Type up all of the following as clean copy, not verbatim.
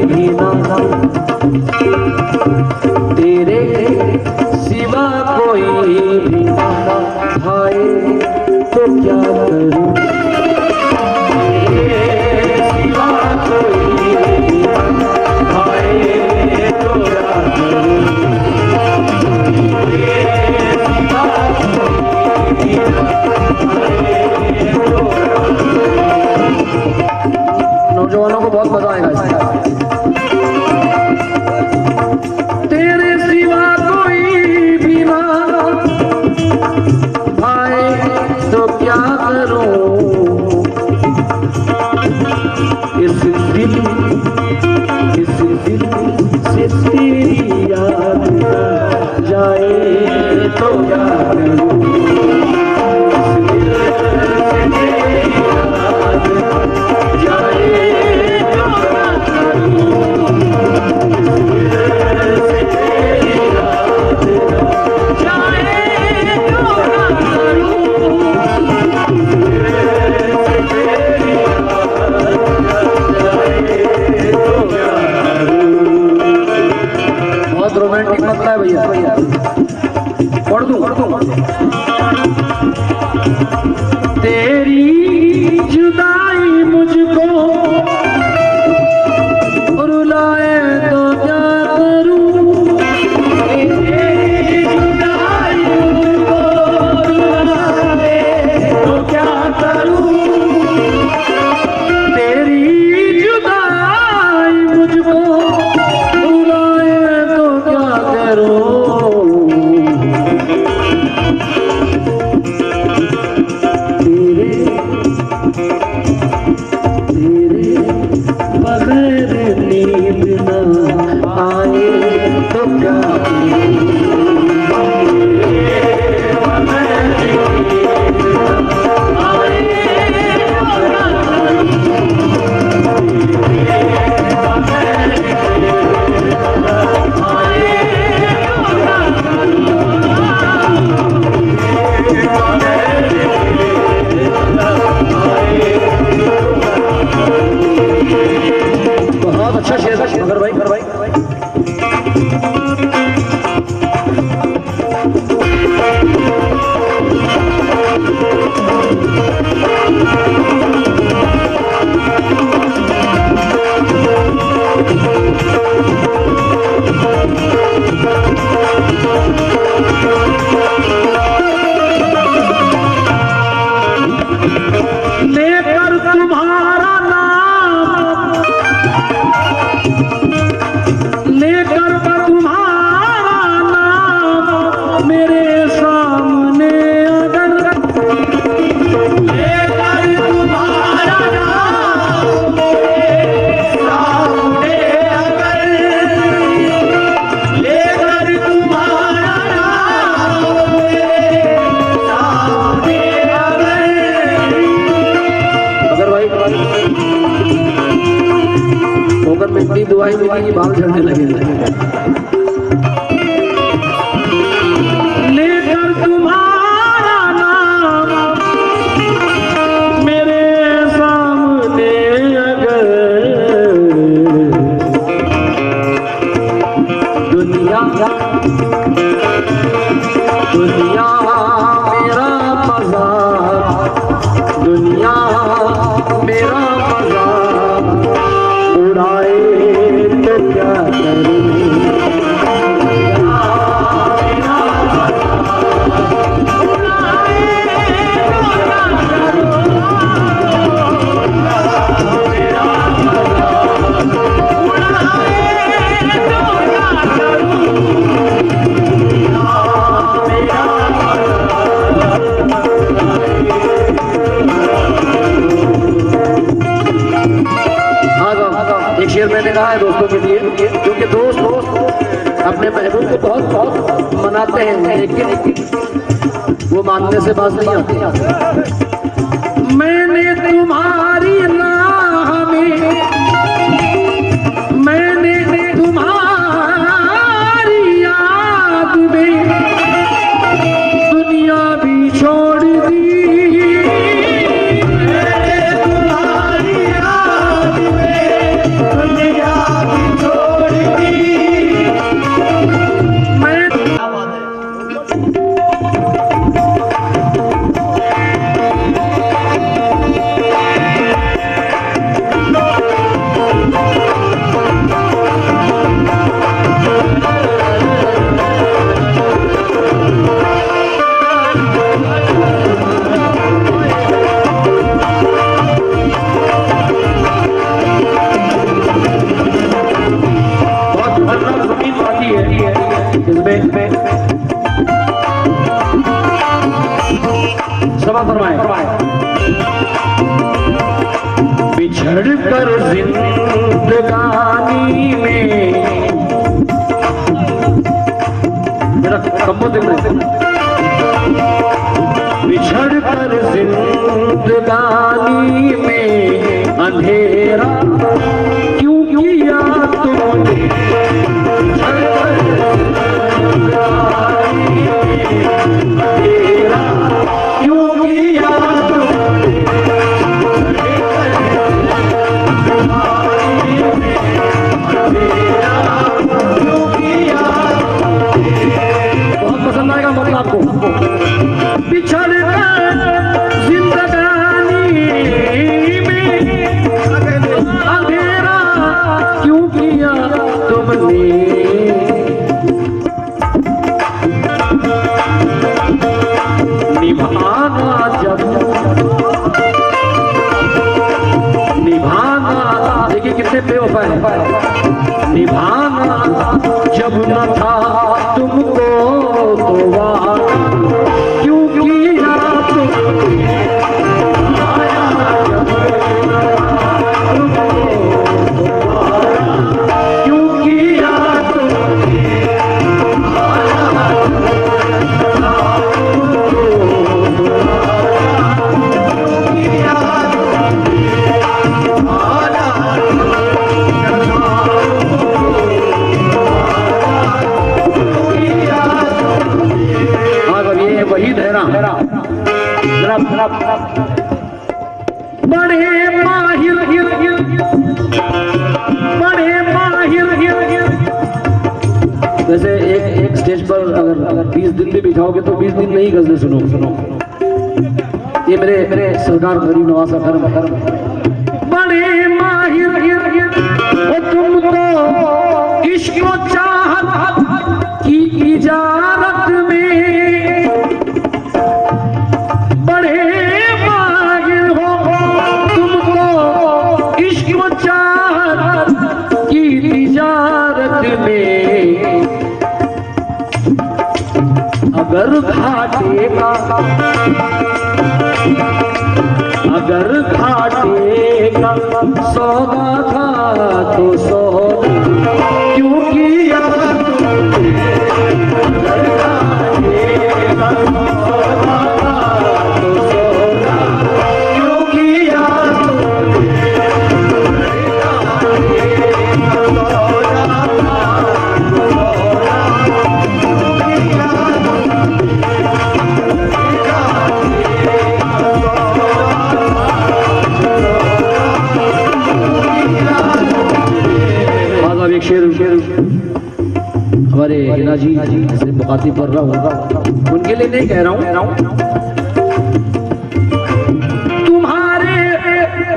भी ना, तेरे सिवा कोई भी ना भाए तो क्या करूं, तेरे सिवा कोई भी ना भाए तो क्या करूं, तेरे सिवा कोई भी ना भाए तो क्या करूं। नौजवानों को बहुत मजा आएगा इसका। तेरे सिवा कोई भी ना भाए तो क्या करूं, इस दिल से तेरी याद जाए तो क्या करूं, इस दिल से तेरी याद जाए तो क्या करूं, इस दिल से तेरी याद जाए तो क्या करूं, इस दिल से तेरी बहुत रोमांटिक लगता है भैया, पढ़ दूं। तेरी जुदाई मुझको रुलाए तो क्या करूं, तेरी जुदाई मुझको रुलाए तो क्या करूं, तेरी जुदाई मुझको रुलाए तो क्या करूं, तेरे बगैर नींद न आए तो क्या करूं, तेरे बगैर नींद न आए तो क्या करूं, तेरे बगैर नींद न आए तो क्या करूं, तेरे बगैर नींद न आए। बहुत अच्छा शेर है मगर भाई लेकर तुम्हारा नाम, लेकर तुम्हारा नाम मेरे सामने अगर, लेकर तुम्हारा नाम मेरे सामने अगर, लेकर तुम्हारा नाम मेरे सामने अगर भाई होकर में इतनी दुआई मिलेगी बाल झड़ने लगेगा। लेकर तुम्हारा नाम मेरे सामने अगर, दुनिया दुनिया मेरा मज़ाक, दुनिया मेरा मज़ाक उड़ाए तो क्या करूं, एक शेर मैंने कहा है दोस्तों के लिए, क्योंकि दोस्त अपने महबूब को बहुत बहुत मनाते हैं लेकिन वो मानने से बात नहीं आती। मैंने तुम्हारी राह में, मैंने तुम्हारी याद में दुनिया भी छोड़ दी, मैंने तुम्हारी याद में दुनिया जिंदगानी में, मेरा कंबो देख रहे, बिछड़ कर जिंदगानी में अंधेरा क्यों किया तुमने, बिछड़ कर जिंदगानी में अंधेरा क्यों किया तुमने, बहुत पसंद आएगा मतलब आपको। बिछड़ कर जिंदगानी में अंधेरा क्यों किया तुमने, निभाना जब निभाना, देखिए कितने बेवफा है, निभाना जब न था तुमको तो वादा क्यों किया तुमने, आया जब न था तुमको तो वादा क्यों किया तुमने, आया जब न था तुमको तो वादा क्यों किया तुमने, आया वही धैरा बड़े माहिर, बड़े माहिर। वैसे एक स्टेज पर अगर 20 दिन भी बिठाओगे तो 20 दिन नहीं गजलें सुनो। ये मेरे सरकार गरीब नवाज का धर्म है। बड़े माहिर तुम तो इश्क व चाहत की इजारत में, बड़े माहिर हो तुम तो इश्क व चाहत की इजारत में, अगर घाटे का सौदा था तो सौदा क्यों किया तुमने, अगर घाटे का सौदा था तो सौदा क्यों किया तुमने, अगर घाटे का सौदा था तो सौदा क्यों किया एक शेर हमारे हिना जी से मुखातिब कर रहा होगा, उनके लिए नहीं कह रहा हूँ। तुम्हारे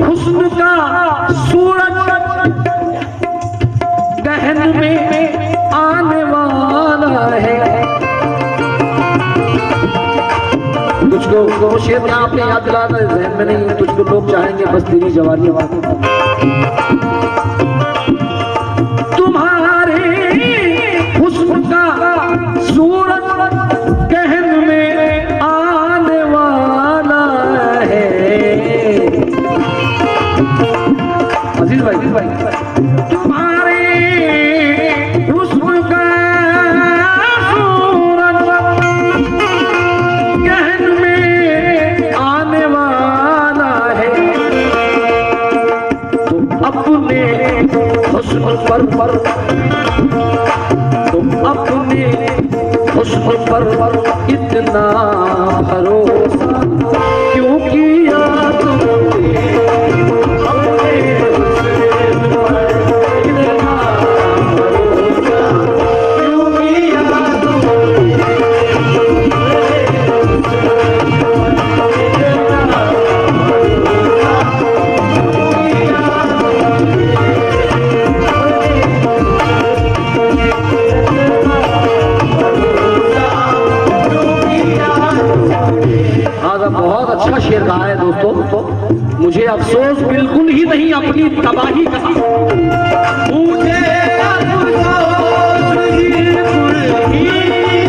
हुस्न का सूरज गहन में आने वाला है, तुझको वो शेर क्या आपने याद दिलाना जहन में नहीं, तुझको लोग चाहेंगे बस तेरी जवानी। तुम्हारे हुस्न का सूरज गहन में आने वाला है, अजीज भाई तुम्हारे हुस्न का सूरज गहन में आने वाला है, तो अपने हुस्न पर तुम अपने हुस्न पर इतना भरोसा क्यों किया तुमने, अपने हुस्न पर इतना भरोसा क्यों किया तुमने, बहुत अच्छा शेर कहा है दोस्तों। मुझे अफसोस बिल्कुल ही नहीं अपनी तबाही का, मुझे अफसोस बिल्कुल ही नहीं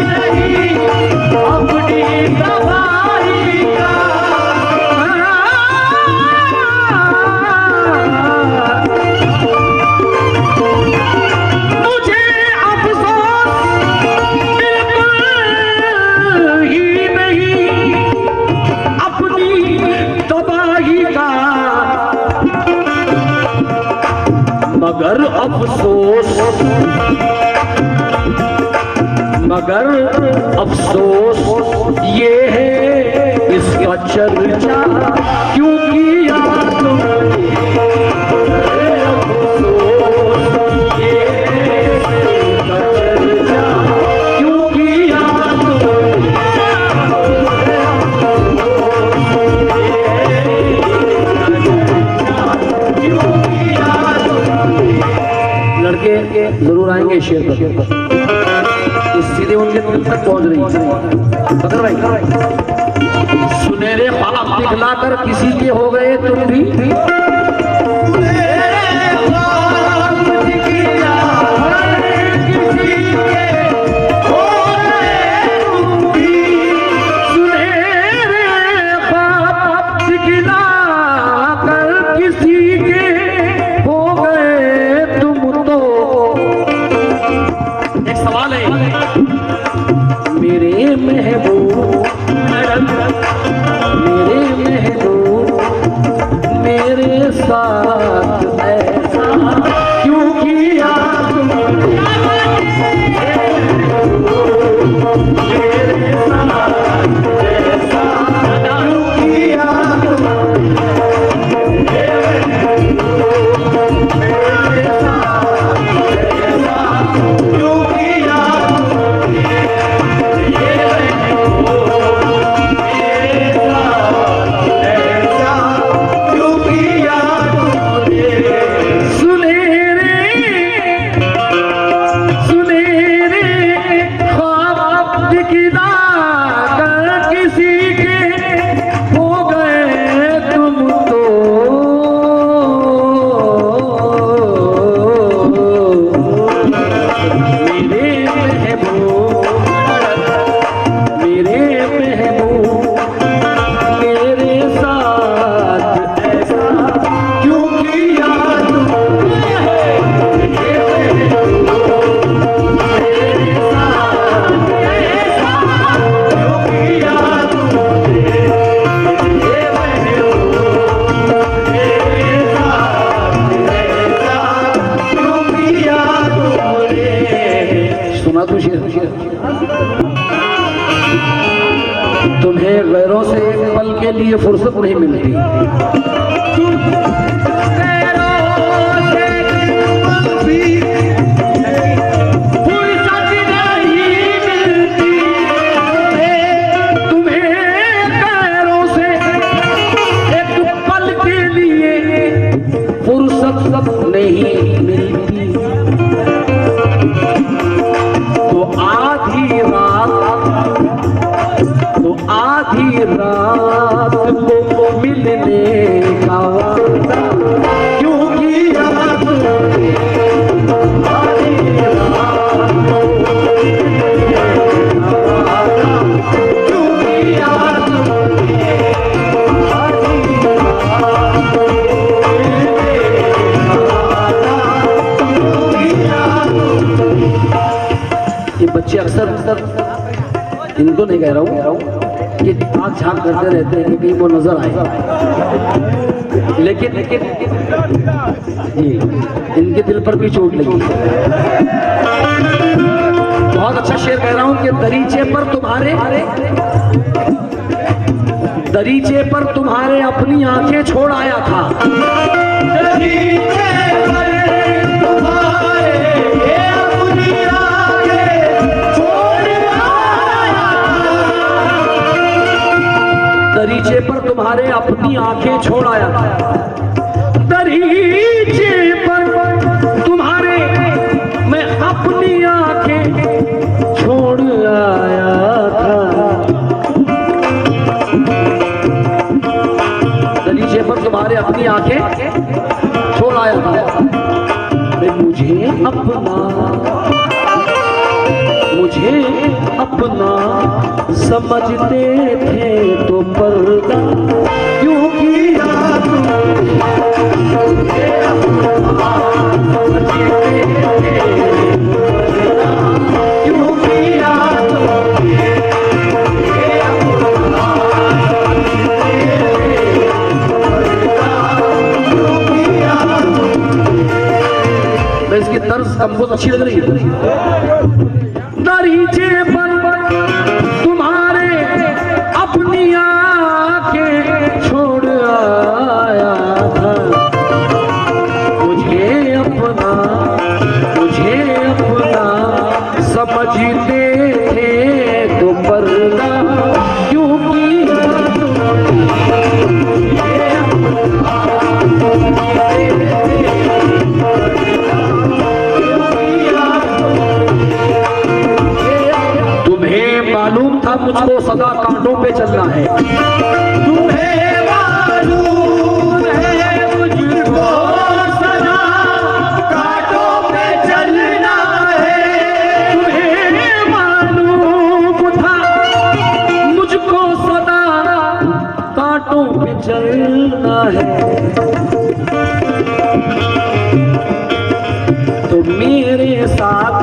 अपनी तबाही का, मगर अफसोस ये है इसका चर्चा क्यों किया तुमने। जरूर आएंगे शेर पर, सीधे उनके दिल तक पहुंच रही है। बकर भाई, सुनहरे ख्वाब दिखलाकर किसी के हो गए तुम भी, तुम्हें गैरों से एक पल के लिए फुर्सत नहीं मिलती। तुम्हें गैरों से एक पल के लिए फुर्सत नहीं मिलती। तो आधी रात को मिलने का वादा क्यों किया तुमने। आधी रात को मिलने का वादा क्यों किया तुमने। आधी रात को मिलने का वादा क्यों किया तुमने। ये बच्चे अक्सर इनको नहीं कह रहा हूँ कि आँख झाँक करते रहते हैं कि कहीं वो नजर आए, लेकिन इनके दिल पर भी चोट लगी। बहुत अच्छा शेर कह रहा हूँ कि दरीचे पर तुम्हारे अपनी आंखें छोड़ आया था। दरीचे पर तुम्हारे अपनी आंखें छोड़ आया था। दरीचे पर तुम्हारे मैं अपनी आंखें छोड़ आया था। दरीचे पर तुम्हारे अपनी आंखें छोड़ आया था। मुझे अपना समझते थे तो पर्दा क्यों किया तुमने। क्यों किया और इसकी तर्ज हमको अच्छी लग रही है। दरीचे पर तुम्हारे अपनी आंखें छोड़ आया था, मुझे अपना समझते थे तो पर्दा क्यों किया तुम्हें मालूम था मुझको सदा कांटों पे चलना है, तुम्हें मालूम है मुझको सदा कांटों पे चलना है, तुम्हें मालूम था मुझको सदा कांटों पे चलना है, तो मेरे साथ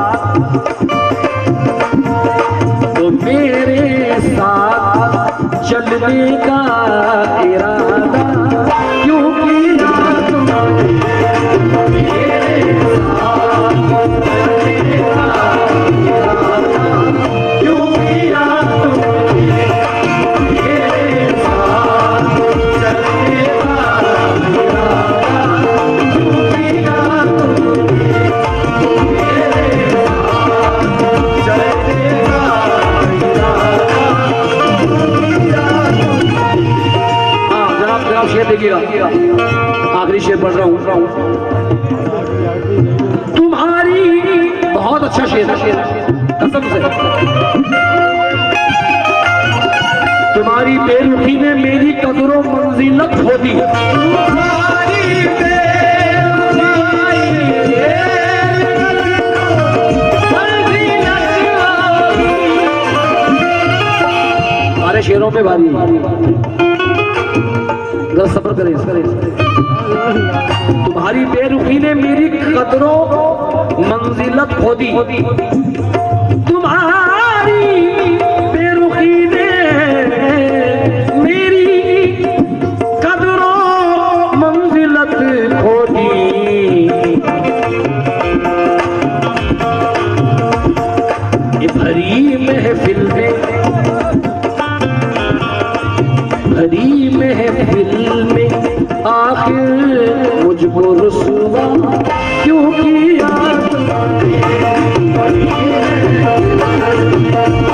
चलने का इरादा क्यों किया तुमने, मेरे साथ चलने का इरादा क्यों किया तुमने, मेरे साथ चलने का इरादा क्यों किया तुमने, मेरे साथ चलने का शेर देखिएगा, आखिरी शेर पढ़ रहा हूं। तुम्हारी बहुत अच्छा शेर है कसम से, तुम्हारी बेरुखी ने मेरी कदरों मंजिलत खो दी, सारे शेरों पे भारी जरा सब्र करें। तुम्हारी बेरुखी ने मेरी कदरों मंजिलत खो दी, तुम्हारी बेरुखी ने मेरी कदरों मंजिलत खो दी, ये भरी महफिल में आखिर मुझको रुसवा क्यों किया तुमने,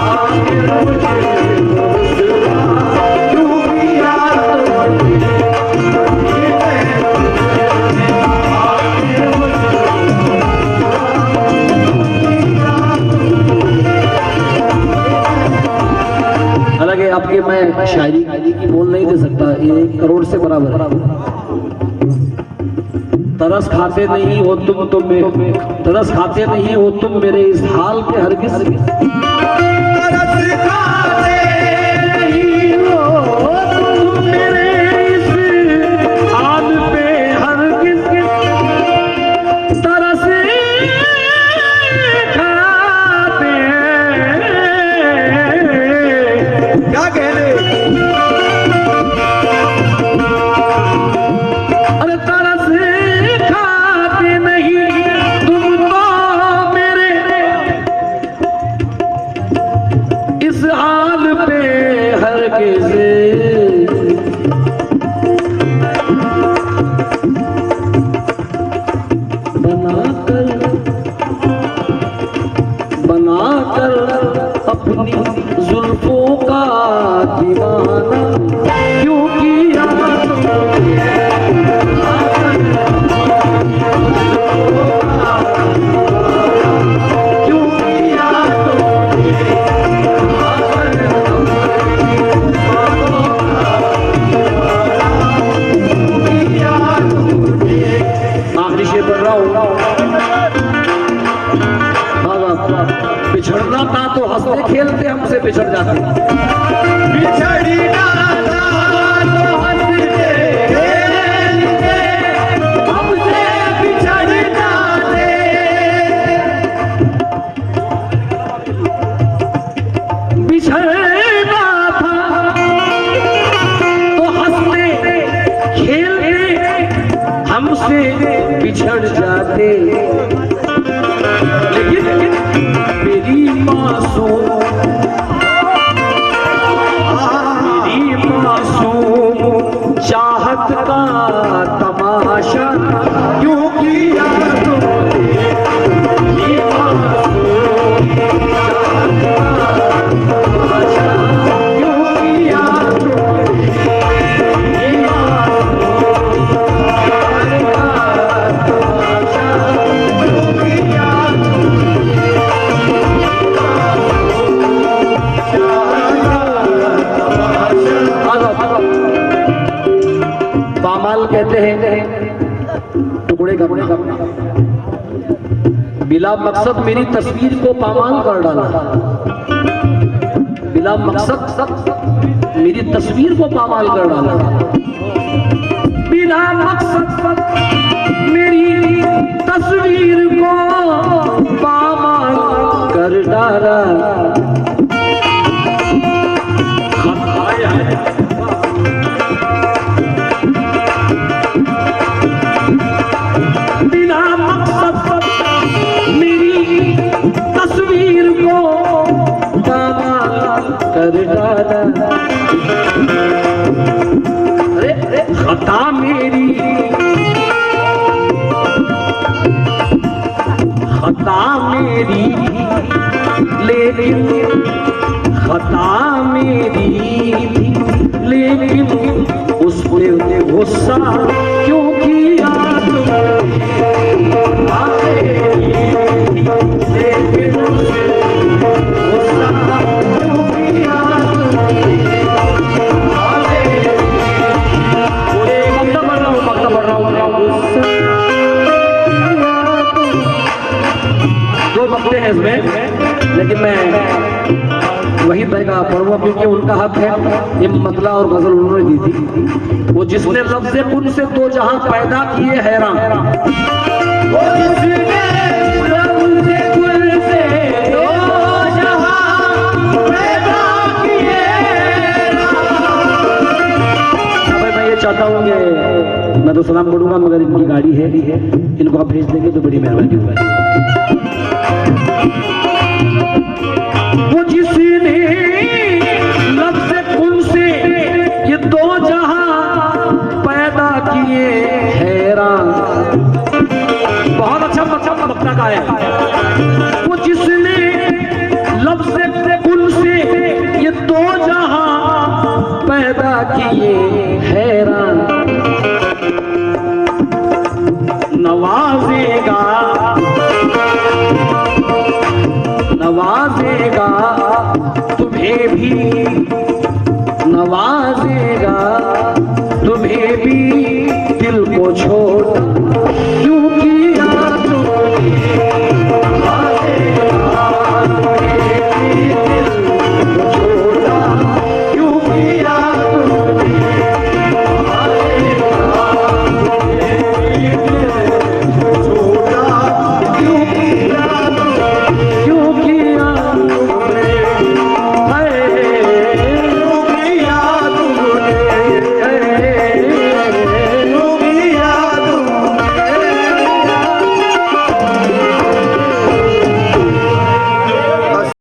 आखिर मुझको रुसवा क्यों किया तुमने, आखिर मुझको हालांकि आपके मैं शायरी की बोल नहीं दे सकता, ये 1 करोड़ से बराबर है। तरस खाते नहीं हो तरस खाते नहीं हो तुम मेरे इस हाल पे हरगिज़, तरस खाते नहीं हो तुम मेरे इस हाल पे हरगिज़, तरस खाते क्या कह रहे, अरे तरस खाते नहीं तुम तो मेरे इस हाल पे हरगिज़, बनाकर अपनी जुल्फों का दीवाना क्यों किया तुमने, क्यों किया तुमने, आखिरी शेर पढ़ रहा हूँ। बिछड़ना था तो हंसते खेलते हमसे बिछड़ जाते, बिछड़ी ना तो हंसते खेलते हमसे बिछड़ जाते, बिछड़ना था तो हंसते खेलते हमसे बिछड़ जाते, बिला मकसद मेरी तस्वीर को पामाल कर डाला, बिला मकसद मेरी तस्वीर को पामाल कर डाला, बिला मकसद मेरी तस्वीर को पामाल कर डाला। बिना मकसद मेरी तस्वीर को पामाल कर डाला। अरे खता मेरी, खता मेरी, लेकिन खता मेरी, लेकिन उस पे गुस्सा क्यों किया लेकिन गुस्सा क्यों किया। मक्ता पढ़ रहा हूँ, दो मक्ते हैं इसमें, लेकिन मैं वही तरीका पढ़ूंगा क्योंकि उनका हक है। ये मतला और गजल उन्होंने दी थी। वो जिसने लफ्ज़े कुन से दो जहां पैदा किए हैरान, वो जिसने लफ्ज़े कुन से दो जहां पैदा किए हैरान। भाई मैं ये चाहता हूँ कि मैं तो सलाम पढ़ूंगा मगर इनकी गाड़ी है, इनको आप भेज देंगे तो बड़ी मेहरबानी होगी। वो जिसने लफ्ज़े कुन से ये दो जहां पैदा किए हैरान। बहुत अच्छा मक्ता का है। वो जिसने लफ्ज़े कुन से ये दो जहां पैदा किए